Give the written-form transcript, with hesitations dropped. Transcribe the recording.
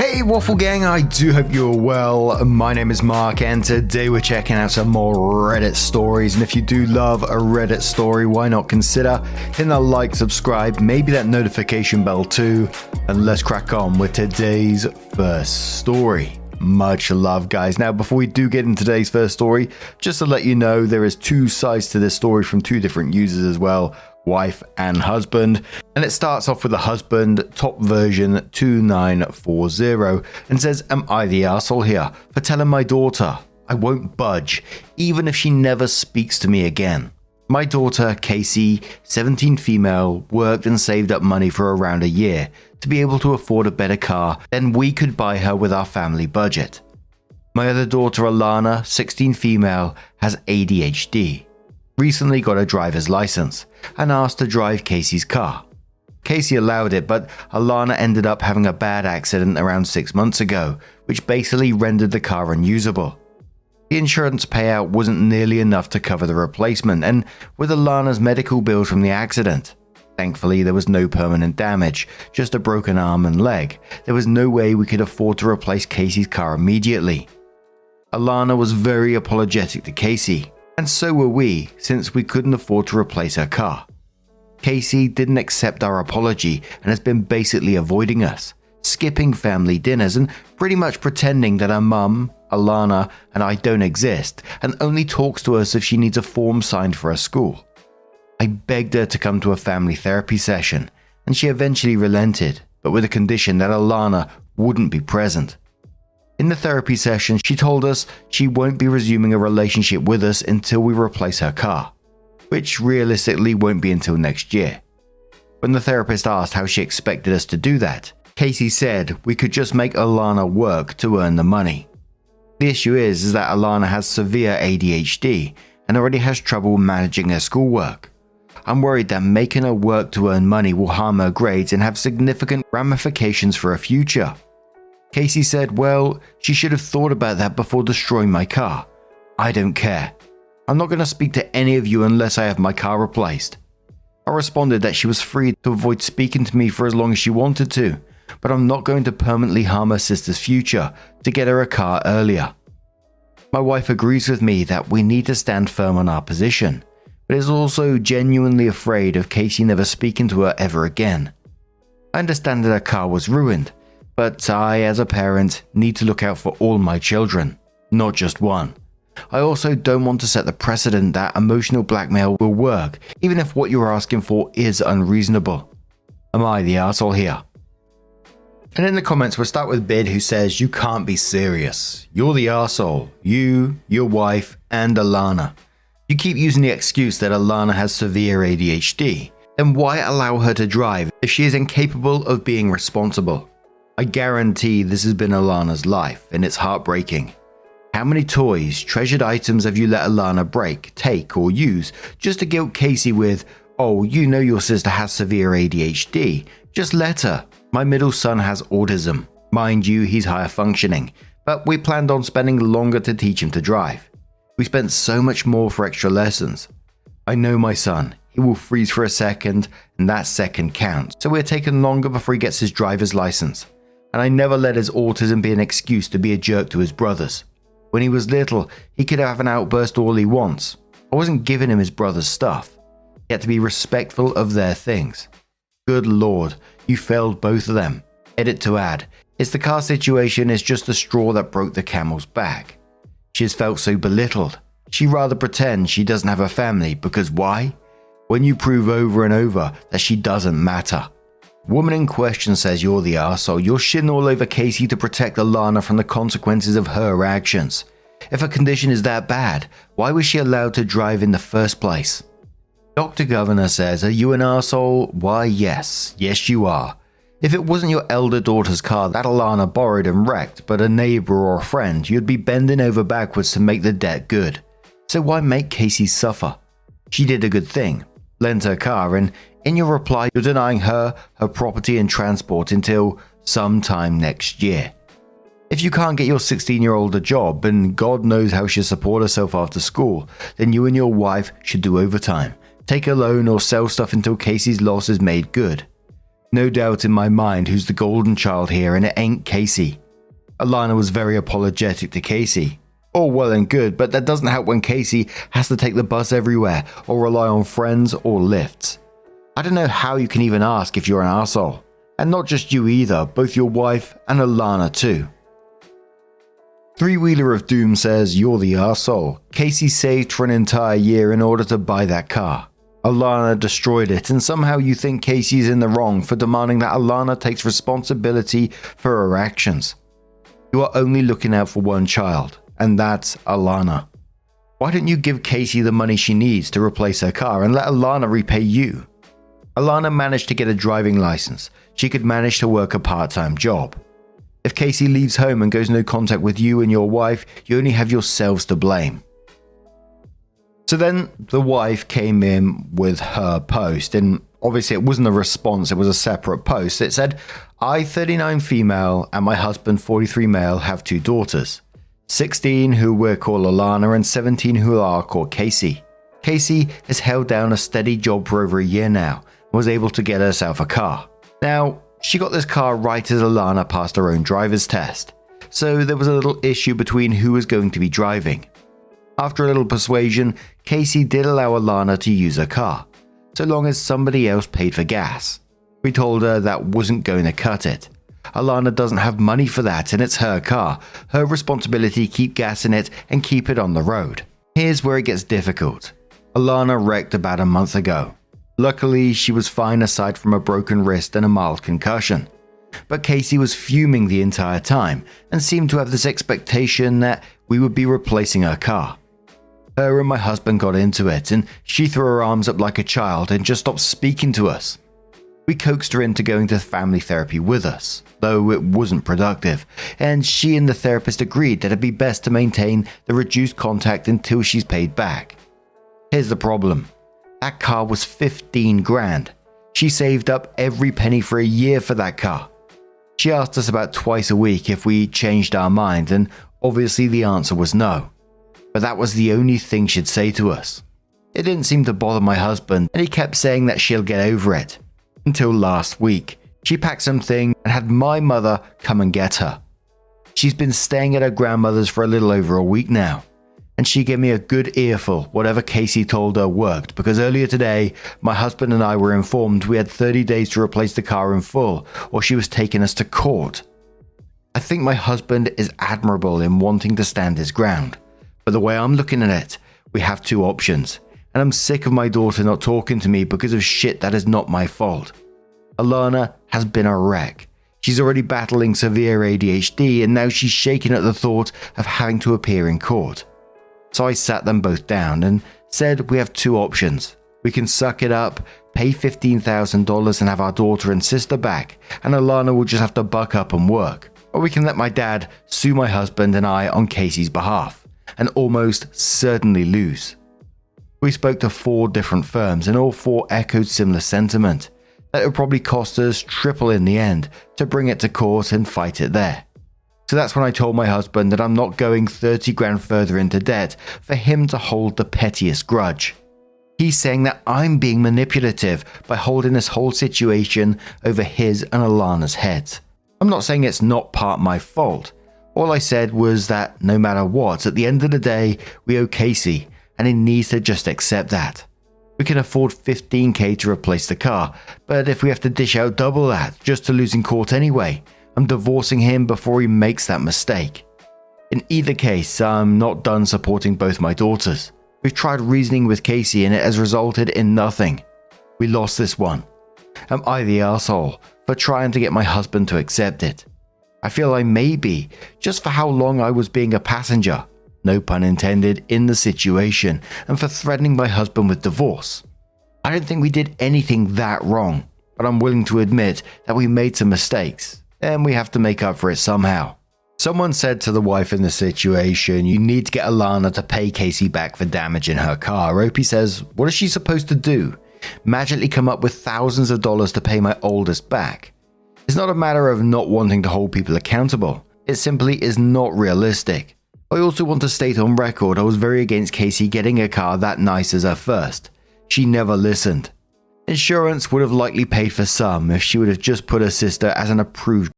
Hey Waffle Gang, I do hope you're well. My name is Mark and today we're checking out some more Reddit stories, and if you do love a Reddit story, why not consider hitting that like, subscribe, maybe that notification bell too, and let's crack on with today's first story. Much love, guys. Now, before we do get into today's first story, just to let you know, there is two sides to this story from two different users as well, wife and husband. And it starts off with the husband, top version 2940, and says, "Am I the arsehole here for telling my daughter I won't budge, even if she never speaks to me again? My daughter, Casey, 17 female, worked and saved up money for around a year to be able to afford a better car than we could buy her with our family budget. My other daughter, Alana, 16 female, has ADHD. Recently got a driver's license and asked to drive Casey's car. Casey allowed it, but Alana ended up having a bad accident around 6 months ago, which basically rendered the car unusable. The insurance payout wasn't nearly enough to cover the replacement, and with Alana's medical bills from the accident, thankfully there was no permanent damage, just a broken arm and leg, there was no way we could afford to replace Casey's car immediately. Alana was very apologetic to Casey, and so were we, since we couldn't afford to replace her car. Casey didn't accept our apology and has been basically avoiding us, skipping family dinners and pretty much pretending that her mum, Alana, and I don't exist, and only talks to us if she needs a form signed for her school. I begged her to come to a family therapy session, and she eventually relented, but with a condition that Alana wouldn't be present. In the therapy session, she told us she won't be resuming a relationship with us until we replace her car, which realistically won't be until next year. When the therapist asked how she expected us to do that, Casey said we could just make Alana work to earn the money. The issue is that Alana has severe ADHD and already has trouble managing her schoolwork. I'm worried that making her work to earn money will harm her grades and have significant ramifications for her future. Casey said, well, she should have thought about that before destroying my car. I don't care. I'm not going to speak to any of you unless I have my car replaced. I responded that she was free to avoid speaking to me for as long as she wanted to, but I'm not going to permanently harm her sister's future to get her a car earlier. My wife agrees with me that we need to stand firm on our position, but is also genuinely afraid of Casey never speaking to her ever again. I understand that her car was ruined, but I, as a parent, need to look out for all my children, not just one. I also don't want to set the precedent that emotional blackmail will work, even if what you're asking for is unreasonable. Am I the arsehole here?" And in the comments, we'll start with Bid, who says, "You can't be serious. You're the arsehole. You, your wife, and Alana. You keep using the excuse that Alana has severe ADHD. Then why allow her to drive if she is incapable of being responsible? I guarantee this has been Alana's life, and it's heartbreaking. How many toys, treasured items have you let Alana break, take, or use just to guilt Casey with, oh, you know your sister has severe ADHD, just let her. My middle son has autism. Mind you, he's higher functioning, but we planned on spending longer to teach him to drive. We spent so much more for extra lessons. I know my son. He will freeze for a second, and that second counts, so we're taking longer before he gets his driver's license. And I never let his autism be an excuse to be a jerk to his brothers. When he was little, he could have an outburst all he wants. I wasn't giving him his brother's stuff. He had to be respectful of their things. Good Lord, you failed both of them. Edit to add, it's the car situation is just the straw that broke the camel's back. She has felt so belittled. She'd rather pretend she doesn't have a family because why? When you prove over and over that she doesn't matter. Woman in question says you're the arsehole. You're shitting all over Casey to protect Alana from the consequences of her actions. If her condition is that bad, why was she allowed to drive in the first place? Dr. Governor says, are you an arsehole? Why, yes. Yes, you are. If it wasn't your elder daughter's car that Alana borrowed and wrecked, but a neighbor or a friend, you'd be bending over backwards to make the debt good. So why make Casey suffer? She did a good thing. Lent her car, and in your reply, you're denying her property and transport until sometime next year. If you can't get your 16-year-old a job, and God knows how she'll support herself after school, then you and your wife should do overtime, take a loan or sell stuff until Casey's loss is made good. No doubt in my mind who's the golden child here, and it ain't Casey. Alana was very apologetic to Casey. All well and good, but that doesn't help when Casey has to take the bus everywhere or rely on friends or lifts. I don't know how you can even ask if you're an arsehole. And not just you either, both your wife and Alana too. Three-Wheeler of Doom says you're the arsehole. Casey saved for an entire year in order to buy that car. Alana destroyed it, and somehow you think Casey's in the wrong for demanding that Alana takes responsibility for her actions. You are only looking out for one child, and that's Alana. Why don't you give Casey the money she needs to replace her car and let Alana repay you? Alana managed to get a driving license. She could manage to work a part-time job. If Casey leaves home and goes no contact with you and your wife, you only have yourselves to blame. So then the wife came in with her post, and obviously it wasn't a response, it was a separate post. It said, I, 39 female, and my husband, 43 male, have 2 daughters. 16 who we're called Alana and 17 who are called Casey. Casey has held down a steady job for over a year now and was able to get herself a car. Now, she got this car right as Alana passed her own driver's test, so there was a little issue between who was going to be driving. After a little persuasion, Casey did allow Alana to use her car, so long as somebody else paid for gas. We told her that wasn't going to cut it. Alana doesn't have money for that and it's her car. Her responsibility to keep gas in it and keep it on the road. Here's where it gets difficult. Alana wrecked about a month ago. Luckily, she was fine aside from a broken wrist and a mild concussion. But Casey was fuming the entire time and seemed to have this expectation that we would be replacing her car. Her and my husband got into it, and she threw her arms up like a child and just stopped speaking to us. We coaxed her into going to family therapy with us, though it wasn't productive, and she and the therapist agreed that it'd be best to maintain the reduced contact until she's paid back. Here's the problem. That car was 15 grand. She saved up every penny for a year for that car. She asked us about twice a week if we changed our mind, and obviously the answer was no. But that was the only thing she'd say to us. It didn't seem to bother my husband, and he kept saying that she'll get over it. Until last week, she packed something and had my mother come and get her. She's been staying at her grandmother's for a little over a week now, and she gave me a good earful. Whatever Casey told her worked, because earlier today, my husband and I were informed we had 30 days to replace the car in full, or she was taking us to court. I think my husband is admirable in wanting to stand his ground, but the way I'm looking at it, we have 2 options, and I'm sick of my daughter not talking to me because of shit that is not my fault. Alana has been a wreck. She's already battling severe ADHD, and now she's shaking at the thought of having to appear in court. So I sat them both down and said we have 2 options. We can suck it up, pay $15,000 and have our daughter and sister back, and Alana will just have to buck up and work. Or we can let my dad sue my husband and I on Casey's behalf, and almost certainly lose. We spoke to 4 different firms, and all 4 echoed similar sentiment, that it would probably cost us triple in the end to bring it to court and fight it there. So that's when I told my husband that I'm not going 30 grand further into debt for him to hold the pettiest grudge. He's saying that I'm being manipulative by holding this whole situation over his and Alana's heads. I'm not saying it's not part my fault. All I said was that no matter what, at the end of the day, we owe Casey, and he needs to just accept that. We can afford $15,000 to replace the car, but if we have to dish out double that just to lose in court anyway, I'm divorcing him before he makes that mistake. In either case, I'm not done supporting both my daughters. We've tried reasoning with Casey and it has resulted in nothing. We lost this one. Am I the asshole for trying to get my husband to accept it? I feel I may be, just for how long I was being a passenger, no pun intended, in the situation, and for threatening my husband with divorce. I don't think we did anything that wrong, but I'm willing to admit that we made some mistakes, and we have to make up for it somehow. Someone said to the wife in the situation, you need to get Alana to pay Casey back for damage in her car. Opie says, what is she supposed to do? Magically come up with thousands of dollars to pay my oldest back? It's not a matter of not wanting to hold people accountable. It simply is not realistic. I also want to state on record I was very against Casey getting a car that nice as her first. She never listened. Insurance would have likely paid for some if she would have just put her sister as an approved